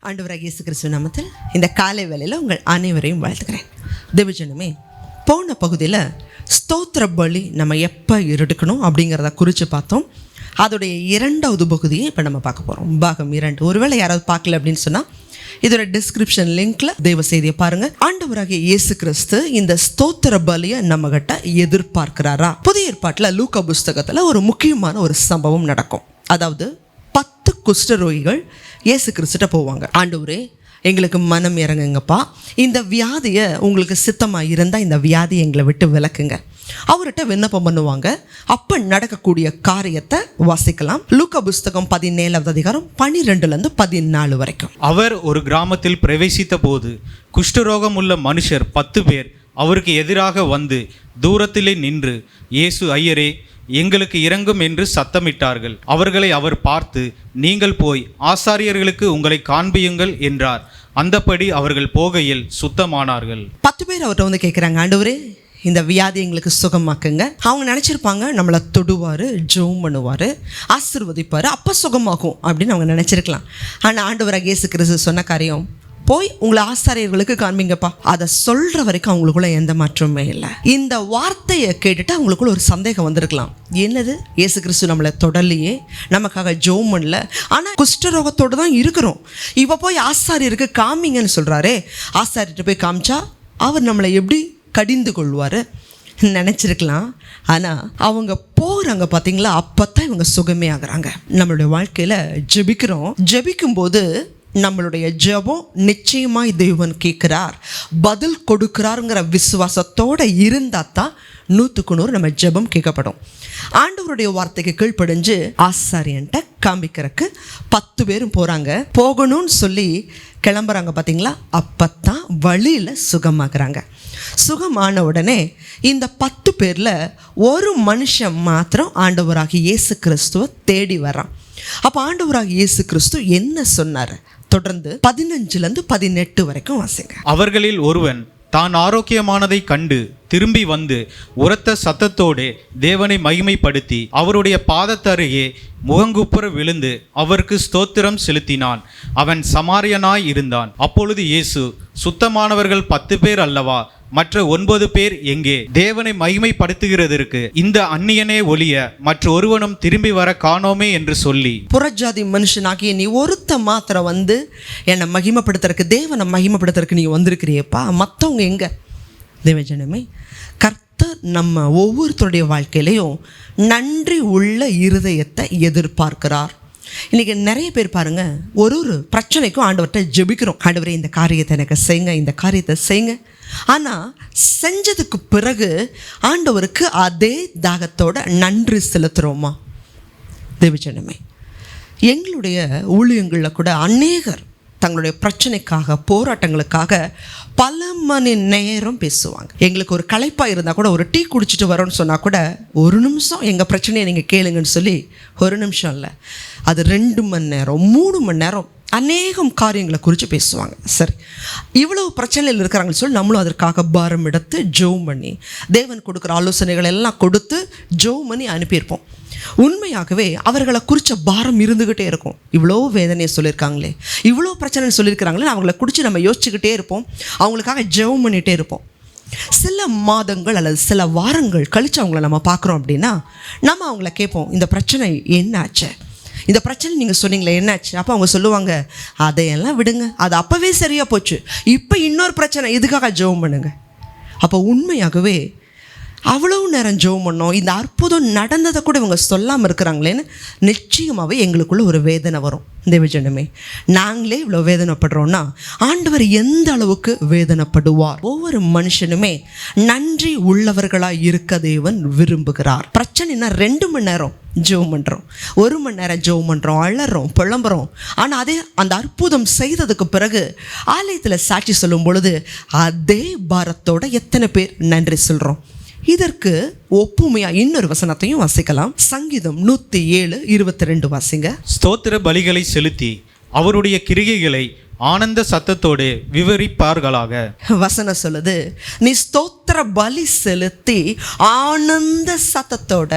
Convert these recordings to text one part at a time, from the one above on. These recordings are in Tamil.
ஆண்டவராகிய இயேசு கிறிஸ்துவின் நாமத்தில் இந்த காலை வேளையில் உங்கள் அனைவரையும் வாழ்த்துக்கிறேன். தேவஜனமே, போன பகுதியில் ஸ்தோத்திர பலி நம்ம எப்போ எடுக்கணும் அப்படிங்கிறத குறித்து பார்த்தோம். அதோடைய இரண்டாவது பகுதியை இப்போ நம்ம பார்க்க போகிறோம். பாகம் 2. ஒருவேளை யாராவது பார்க்கல அப்படின்னு சொன்னால் இதோட டிஸ்கிரிப்ஷன் லிங்க்ல தேவ செய்தியை பாருங்க. ஆண்டவராகிய இயேசு கிறிஸ்து இந்த ஸ்தோத்திர பலியை நம்ம கிட்ட எதிர்பார்க்கிறாரா? புதிய ஏற்பாட்டில் லூக்கா புஸ்தகத்தில் ஒரு முக்கியமான ஒரு சம்பவம் நடக்கும். அதாவது 10 குஷ்டரோகிகள் இயேசு கிறிஸ்துட்ட போவாங்க. ஆண்டவரே, எங்களுக்கு மனம் இறங்குங்கப்பா, இந்த வியாதியை உங்களுக்கு சித்தமாக இருந்தால் இந்த வியாதியை எங்களை விட்டு விலக்குங்க. அவர்கிட்ட விண்ணப்பம் பண்ணுவாங்க. அப்போ நடக்கக்கூடிய காரியத்தை வாசிக்கலாம். லூக்கா புஸ்தகம் 17வது அதிகாரம் 12லேருந்து 14 வரைக்கும். அவர் ஒரு கிராமத்தில் பிரவேசித்த போது குஷ்டரோகம் உள்ள மனுஷர் 10 பேர் அவருக்கு எதிராக வந்து தூரத்திலே நின்று, இயேசு ஐயரே, எங்களுக்கு இறங்கும் என்று சத்தமிட்டார்கள். அவர்களை அவர் பார்த்து, நீங்கள் போய் ஆசாரியர்களுக்கு உங்களை காண்பியுங்கள் என்றார். அந்தப்படி அவர்கள் போகையில் சுத்தமானார்கள். 10 பேர் அவர்கிட்ட வந்து கேட்குறாங்க, ஆண்டவரே, இந்த வியாதி எங்களுக்கு சுகமாக்குங்க. அவங்க நினச்சிருப்பாங்க நம்மளை தொடுவார், ஜெபம் பண்ணுவார், ஆசீர்வதிப்பார், அப்போ சுகமாகும் அப்படின்னு அவங்க நினச்சிருக்கலாம். ஆனால் ஆண்டவராகிய இயேசு கிறிஸ்து சொன்ன காரியம், போய் உங்களை ஆசாரியர்களுக்கு காண்பீங்கப்பா. அதை சொல்கிற வரைக்கும் அவங்களுக்குள்ள எந்த மாற்றமே இல்லை. இந்த வார்த்தையை கேட்டுட்டு அவங்களுக்குள்ள ஒரு சந்தேகம் வந்திருக்கலாம். என்னது, இயேசு கிறிஸ்து நம்மளை தொடலையே, நமக்காக ஜெபம் பண்ணல, ஆனால் குஷ்டரோகத்தோடு தான் இருக்கிறோம், இப்போ போய் ஆசாரியருக்கு காமிங்கன்னு சொல்கிறாரே, ஆசாரியர்கிட்ட போய் காமிச்சா அவர் நம்மளை எப்படி கடிந்து கொள்வார் நினச்சிருக்கலாம். ஆனால் அவங்க போகிறாங்க பார்த்தீங்களா, அப்போ தான் இவங்க சுகமே ஆகுறாங்க. நம்மளுடைய வாழ்க்கையில் ஜெபிக்கும்போது நம்மளுடைய ஜெபம் நிச்சயமாய் தேவன் கேட்குறார், பதில் கொடுக்குறாருங்கிற விசுவாசத்தோடு இருந்தால் தான் 100க்கு 100 நம்ம ஜெபம் கேட்கப்படும். ஆண்டவருடைய வார்த்தைக்கு கீழ்ப்படிஞ்சு ஆசாரியன்ட்ட காமிக்கிறதுக்கு 10 பேரும் போகிறாங்க. போகணும்னு சொல்லி கிளம்புறாங்க பார்த்தீங்களா, அப்போ தான் வழியில் சுகமாக்குறாங்க. சுகமான உடனே இந்த 10 பேரில் ஒரு மனுஷன் மாத்திரம் ஆண்டவராகிய இயேசு கிறிஸ்துவை தேடி வர்றான். அப்போ ஆண்டவராகிய இயேசு கிறிஸ்து என்ன சொன்னார்? தொடர்ந்து 15லேருந்து 18 வரைக்கும் வாசிங்க. அவர்களில் ஒருவன் தான் ஆரோக்கியமானதை கண்டு திரும்பி வந்து உரத்த சத்தத்தோடு தேவனை மகிமைப்படுத்தி அவருடைய பாதத்தருகே முகங்குப்புற விழுந்து அவருக்கு ஸ்தோத்திரம் செலுத்தினான். அவன் சமாரியனாய் இருந்தான். அப்பொழுது இயேசு, சுத்தமானவர்கள் 10 பேர் அல்லவா, மற்ற 9 பேர் எங்கே? தேவனை மகிமைப்படுத்துகிறதற்கு இந்த அந்நியனே ஒழிய மற்ற ஒருவனும் திரும்பி வர காணோமே என்று சொல்லி, புறஜாதி மனுஷனாகிய நீ ஒருத்த மாத்திரம் வந்து என்னை மகிமைப்படுத்துறதுக்கு, தேவனை மகிமைப்படுத்துறதுக்கு நீ வந்திருக்கிறியப்பா, மற்றவங்க எங்க? தேவஜனமே, கர்த்தர் நம்ம ஒவ்வொருத்தருடைய வாழ்க்கையிலையும் நன்றி உள்ள இருதயத்தை எதிர்பார்க்கிறார். இன்றைக்கி நிறைய பேர் பாருங்கள், ஒரு பிரச்சனைக்கும் ஆண்டவர்கிட்ட ஜெபிக்கிறோம், ஆண்டவரே இந்த காரியத்தை எனக்கு செய்யுங்க, இந்த காரியத்தை செய்யுங்க. ஆனால் செஞ்சதுக்கு பிறகு ஆண்டவருக்கு அதே தாகத்தோட நன்றி செலுத்துகிறோமா? தேவஜனமே, எங்களுடைய ஊழியங்களில் கூட அநேகர் தங்களுடைய பிரச்சனைக்காக, போராட்டங்களுக்காக பல மணி நேரம் பேசுவாங்க. எங்களுக்கு ஒரு களைப்பாக இருந்தால் கூட, ஒரு டீ குடிச்சிட்டு வரோன்னு சொன்னால் கூட, ஒரு நிமிஷம் எங்கள் பிரச்சனையை நீங்கள் கேளுங்கன்னு சொல்லி, ஒரு நிமிஷம் இல்லை, அது 2 மணி நேரம் 3 மணி நேரம் அநேகம் காரியங்களை குறித்து பேசுவாங்க. சரி, இவ்வளவு பிரச்சனையில் இருக்கிறாங்கன்னு சொல்லி நம்மளும் அதற்காக பாரம் எடுத்து ஜெபம் பண்ணி தேவன் கொடுக்குற ஆலோசனைகள் எல்லாம் கொடுத்து ஜெபம் பண்ணி அனுப்பியிருப்போம். உண்மையாகவே அவர்களை குறித்த பாரம் இருந்துக்கிட்டே இருக்கும். இவ்வளோ வேதனையை சொல்லியிருக்காங்களே, இவ்வளோ பிரச்சனை சொல்லியிருக்கிறாங்களே, அவங்கள குறித்து நம்ம யோசிச்சுக்கிட்டே இருப்போம், அவங்களுக்காக ஜெபம் பண்ணிகிட்டே இருப்போம். சில மாதங்கள் அல்லது சில வாரங்கள் கழித்து அவங்கள நம்ம பார்க்குறோம் அப்படின்னா, நம்ம அவங்கள கேட்போம், இந்த பிரச்சனை என்ன ஆச்சு, இந்த பிரச்சனை நீங்கள் சொன்னீங்களே என்னாச்சு? அப்போ அவங்க சொல்லுவாங்க, அதையெல்லாம் விடுங்க, அது அப்போவே சரியாக போச்சு, இப்போ இன்னொரு பிரச்சனை, இதுக்காக ஜெபம் பண்ணுங்க. அப்போ உண்மையாகவே அவ்வளவு நேரம் ஜெபம் பண்ணோம், இந்த அற்புதம் நடந்ததை கூட இவங்க சொல்லாமல் இருக்கிறாங்களேன்னு நிச்சயமாகவே எங்களுக்குள்ள ஒரு வேதனை வரும். தேவஜனமே, நாங்களே இவ்வளோ வேதனைப்படுறோன்னா ஆண்டவர் எந்த அளவுக்கு வேதனைப்படுவார்? ஒவ்வொரு மனுஷனுமே நன்றி உள்ளவர்களாக இருக்க தேவன் விரும்புகிறார். பிரச்சனைனா 2 மணி நேரம் ஜெபம் பண்ணுறோம், 1 மணி நேரம் ஜெபம் பண்ணுறோம், அழறோம், புலம்புறோம். ஆனால் அதே அந்த அற்புதம் செய்ததுக்கு பிறகு ஆலயத்தில் சாட்சி சொல்லும் பொழுது அதே பாரத்தோட எத்தனை பேர் நன்றி சொல்கிறோம்? இதற்கு ஒப்புமையா இன்னொரு வசனத்தையும் வாசிக்கலாம். சங்கீதம் 107:22 வாசிங்க. ஸ்தோத்திர பலிகளை செலுத்தி அவருடைய கிரியைகளை ஆனந்த சத்தத்தோடு விவரிப்பார்களாக. வசனம் சொல்லுது, நீ ஸ்தோத்திர பலி செலுத்தி ஆனந்த சத்தத்தோட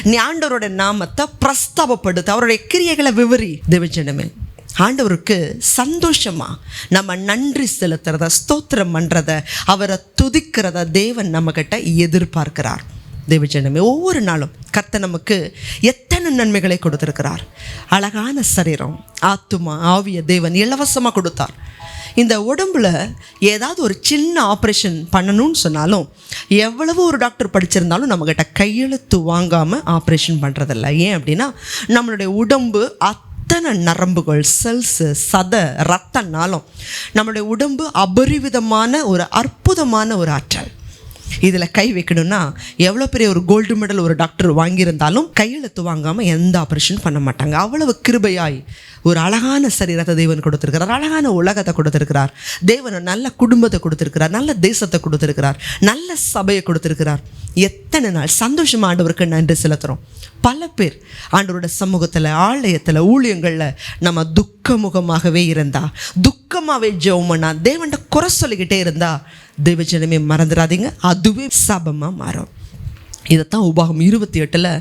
நீ ஆண்டவரோட நாமத்தை பிரஸ்தாபப்படுத்த, அவருடைய கிரியைகளை விவரி. தேவஜனமே, ஆண்டவருக்கு சந்தோஷமா நம்ம நன்றி செலுத்துறத, ஸ்தோத்திரம் பண்ணுறத, அவரை துதிக்கிறத தேவன் நம்மக்கிட்ட எதிர்பார்க்கிறார். தேவஜனமே, ஒவ்வொரு நாளும் கர்த்தர் நமக்கு எத்தனை நன்மைகளை கொடுத்துருக்கிறார். அழகான சரீரம், ஆத்துமா, ஆவிய தேவன் இலவசமாக கொடுத்தார். இந்த உடம்புல ஏதாவது ஒரு சின்ன ஆப்ரேஷன் பண்ணணும்னு சொன்னாலும் எவ்வளவு ஒரு டாக்டர் படிச்சிருந்தாலும் நம்மக்கிட்ட கையெழுத்து வாங்காமல் ஆப்ரேஷன் பண்ணுறதில்ல. ஏன் அப்படின்னா நம்மளுடைய உடம்பு அத்தனை நரம்புகள், செல்ஸு, சதை, ரத்தம்னாலும் நம்மளுடைய உடம்பு அபரிவிதமான ஒரு அற்புதமான ஒரு ஆற்றல். இதில் கை வைக்கணும்னா எவ்வளோ பெரிய ஒரு கோல்டு மெடல் ஒரு டாக்டர் வாங்கியிருந்தாலும் கையெழுத்து வாங்காமல் எந்த ஆப்ரேஷன் பண்ண மாட்டாங்க. அவ்வளவு கிருபையாய் ஒரு அழகான சரீரத்தை தேவன் கொடுத்துருக்கிறார், அழகான உலகத்தை கொடுத்துருக்கிறார், தேவன் நல்ல குடும்பத்தை கொடுத்துருக்கிறார், நல்ல தேசத்தை கொடுத்துருக்கிறார், நல்ல சபையை கொடுத்துருக்கிறார். எத்தனை நாள் சந்தோஷமாக ஆண்டவருக்கு நன்றி செலுத்துகிறோம். பல பேர் ஆண்டவரோட சமூகத்தில், ஆலயத்தில், ஊழியங்களில் நம்ம துக்கமுகமாகவே இருந்தா, துக்கமாகவே ஜெபம்னா, தேவன்கிட்ட குறை சொல்லிக்கிட்டே இருந்தா, தேவஜனமே மறந்துடாதீங்க, அதுவே சாபமாக மாறும். இதைத்தான் உபாகம் 28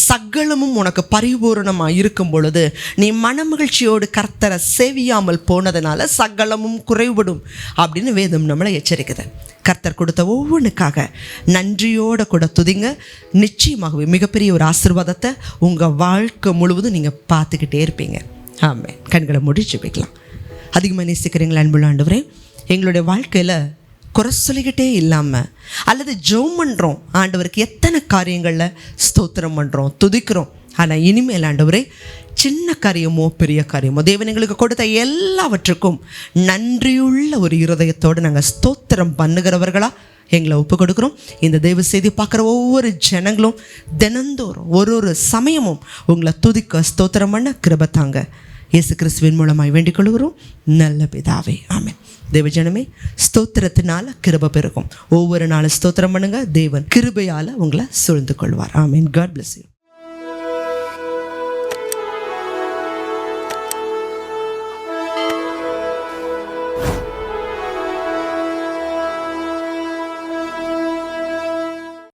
சகலமும் உனக்கு பரிபூரணமாக இருக்கும் பொழுது நீ மனமகிழ்ச்சியோடு கர்த்தரை சேவியாமல் போனதுனால சகலமும் குறைவிடும் அப்படின்னு வேதம் நம்மளை எச்சரிக்குது. கர்த்தர் கொடுத்த ஒவ்வொன்றுக்காக நன்றியோடு கூட துதிங்க. நிச்சயமாகவே மிகப்பெரிய ஒரு ஆசீர்வாதத்தை உங்கள் வாழ்க்கை முழுவதும் நீங்கள் பார்த்துக்கிட்டே இருப்பீங்க. ஆமென். கண்களை முடிச்சு வைக்கலாம். அதிகமாக நேசிக்கிறீங்களா அன்புள்ள ஆண்டவரே? எங்களுடைய வாழ்க்கையில் குறை சொல்லிக்கிட்டே இல்லாமல், அல்லது ஜெபம் பண்ணுறோம் ஆண்டவருக்கு, எத்தனை காரியங்களில் ஸ்தோத்திரம் பண்ணுறோம், துதிக்கிறோம். ஆனால் இனிமேல் ஆண்டவரே, சின்ன காரியமோ பெரிய காரியமோ, தேவன் எங்களுக்கு கொடுத்த எல்லாவற்றுக்கும் நன்றியுள்ள ஒரு இருதயத்தோடு நாங்கள் ஸ்தோத்திரம் பண்ணுகிறவர்களாக எங்களை ஒப்பு கொடுக்குறோம். இந்த தெய்வ செய்தி பார்க்குற ஒவ்வொரு ஜனங்களும் தினந்தோறும் ஒரு சமயமும் உங்களை துதிக்க ஸ்தோத்திரம் பண்ண கிருபை தாங்க. இயேசு கிறிஸ்துவின் மூலமாய் வேண்டிக் கொள்கிறோம் நல்ல பிதாவே, ஆமென். தேவஜனமே, ஸ்தோத்திரத்தினால கிருபை பெருகும். ஒவ்வொரு நாளும் ஸ்தோத்திரம் பண்ணுங்க, தேவன் கிருபையால் உங்களை சூழ்ந்து கொள்வார். ஆமென். God bless you.